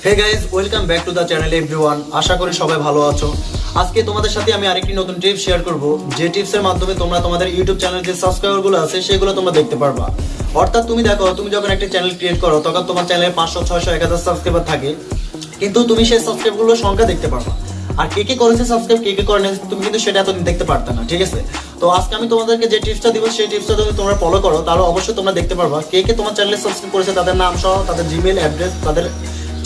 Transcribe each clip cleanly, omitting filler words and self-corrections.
Hey guys, welcome back to the channel everyone. আশা করি সবাই ভালো আছো। আজকে তোমাদের সাথে আমি আরেকটি নতুন টিপস শেয়ার করব, যে টিপসের মাধ্যমে তোমরা তোমাদের ইউটিউব চ্যানেলের যে সাবস্ক্রাইবারগুলো আছে সেগুলো তোমরা দেখতে পারবা। অর্থাৎ তুমি দেখো, তুমি যখন একটা চ্যানেল ক্রিয়েট করো তখন তোমার চ্যানেলে 500, 600, 1000 সাবস্ক্রাইবার থাকে, কিন্তু তুমি সেই সাবস্ক্রাইবারগুলোর সংখ্যা দেখতে পারবা। আর কে কে করেছে সাবস্ক্রাইব, কে কে করে না, তুমি কিন্তু সেটা এতদিন দেখতে পারতে না। ঠিক আছে, তো আজকে আমি তোমাদেরকে যে টিপসটা দিব সেই টিপসটা যদি তোমরা ফলো করো তাহলে অবশ্যই তোমরা দেখতে পারবা কে কে তোমার চ্যানেলে সাবস্ক্রাইব করেছে, তাদের নাম সহ, তাদের জিমেল অ্যাড্রেস, তাদের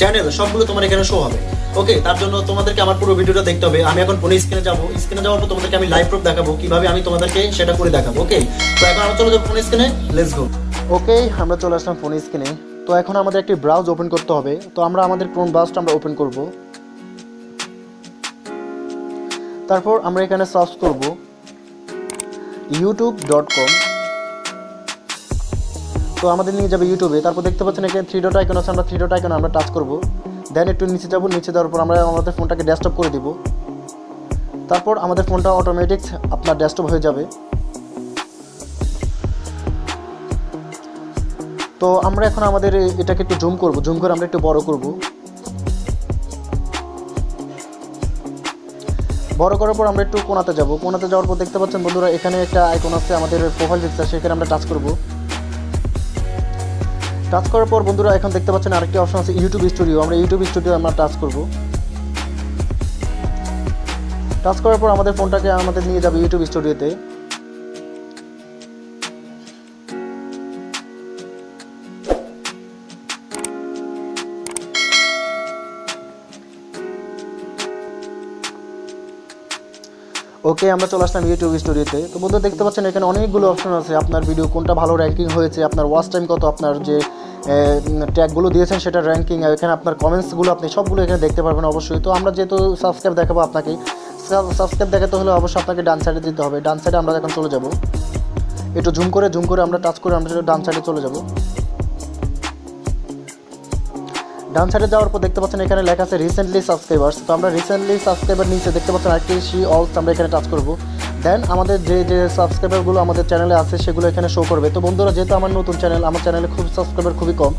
চ্যানেল সবগুলো তোমার এখানে শো হবে। ওকে, তার জন্য তোমাদেরকে আমার পুরো ভিডিওটা দেখতে হবে। আমি এখন ফোনে স্ক্রিনে যাবো, স্ক্রিনে যাওয়ার পর তোমাদেরকে আমি লাইভ প্রুফ দেখাবো কিভাবে আমি তোমাদেরকে সেটা করে দেখাবো। ওকে, তো এখন আমরা চলে যাবো ফোন স্ক্রিনে, লেটস গো। ওকে, আমরা চলে আসলাম ফোন স্ক্রিনে। তো এখন আমাদের একটি ব্রাউজ ওপেন করতে হবে। তো আমরা আমাদের ক্রোম ব্রাউজটা আমরা ওপেন করব। তারপর আমরা এখানে সার্চ করব youtube.com। তো আমাদের নিয়ে যাবে ইউটিউবে। তারপর দেখতে পাচ্ছেন এখানে থ্রি ডট আইকন আছে, আমরা থ্রি ডট আইকনে আমরা টাচ করব। দেন একটু নিচে যাব, নিচে যাওয়ার পর আমরা আমাদের ফোনটাকে ডেস্কটপ করে দিব। তারপর আমাদের ফোনটা অটোমেটিক আপনার ডেস্কটপ হয়ে যাবে। তো আমরা এখন আমাদের এটাকে একটু জুম করব, জুম করে আমরা একটু বড় করব। বড় করার পর আমরা একটু কোণাতে যাব। কোণাতে যাওয়ার পর দেখতে পাচ্ছেন বন্ধুরা এখানে একটা আইকন আছে আমাদের প্রোফাইল পিকচার, সেখানে আমরা টাচ করব। টাচ করার পর বন্ধুরা এখন দেখতে পাচ্ছেন আরেকটি অপশন আছে ইউটিউব স্টুডিও। আমরা ইউটিউব স্টুডিও আমরা টাচ করব। টাচ করার পর আমাদের ফোনটাকে আমাদের নিয়ে যাবে ইউটিউব স্টুডিওতে। ওকে, আমরা চলে আসলাম ইউটিউব স্টুডিওতে। তো বন্ধু দেখতে পাচ্ছেন এখানে অনেকগুলো অপশন আছে, আপনার ভিডিও কোনটা ভালো র্যাঙ্কিং হয়েছে, আপনার ওয়াচ টাইম কত, আপনার যে ট্যাগগুলো দিয়েছেন সেটা র্যাঙ্কিং, এখানে আপনার কমেন্টসগুলো আপনি সবগুলো এখানে দেখতে পারবেন অবশ্যই। তো আমরা যেহেতু সাবস্ক্রাইব দেখাবো আপনাকে, সাবস্ক্রাইব দেখাতে হলে অবশ্যই আপনাকে ডান সাইডে দিতে হবে। ডান সাইডে আমরা এখন চলে যাব, একটু জুম করে আমরা টাচ করে আমরা ডান সাইডে চলে যাব। ডান সাইডে যাওয়ার পর দেখতে পাচ্ছেন এখানে লেখা আছে রিসেন্টলি সাবস্ক্রাইবার্স। তো আমরা রিসেন্টলি সাবস্ক্রাইবার নিচে দেখতে পাচ্ছেন আরেকটি সি অলস, আমরা এখানে টাচ করব। দেন আমাদের যে সাবস্ক্রাইবারগুলো আমাদের চ্যানেলে আছে সেগুলো এখানে শো করবে। তো বন্ধুরা যেহেতু আমার নতুন চ্যানেল, আমার চ্যানেলে খুব সাবস্ক্রাইবার খুবই কম।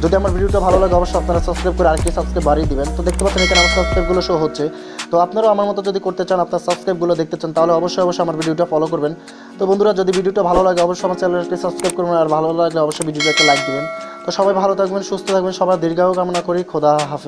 যদি আমার ভিডিওটা ভালো লাগে অবশ্যই আপনারা সাবস্ক্রাইব করে আরেকটি সাবস্ক্রাইব বাড়িয়ে দিবেন। তো দেখতে পাচ্ছেন এখানে আমার সাবস্ক্রাইবগুলো শো হচ্ছে। তো আপনারাও আমার মতো যদি করতে চান, আপনার সাবস্ক্রাইবগুলো দেখতে চান, তাহলে অবশ্যই আমার ভিডিওটা ফলো করবেন। তো বন্ধুরা যদি ভিডিওটা ভালো লাগে অবশ্যই আমার চ্যানেলটি সাবস্ক্রাইব করবেন, আর ভালো লাগলে অবশ্যই ভিডিওটা একটা লাইক দিবেন। তো সবাই ভালো থাকবেন, সুস্থ থাকবেন, সবার দীর্ঘায়ু কামনা করি। খোদা হাফেজ।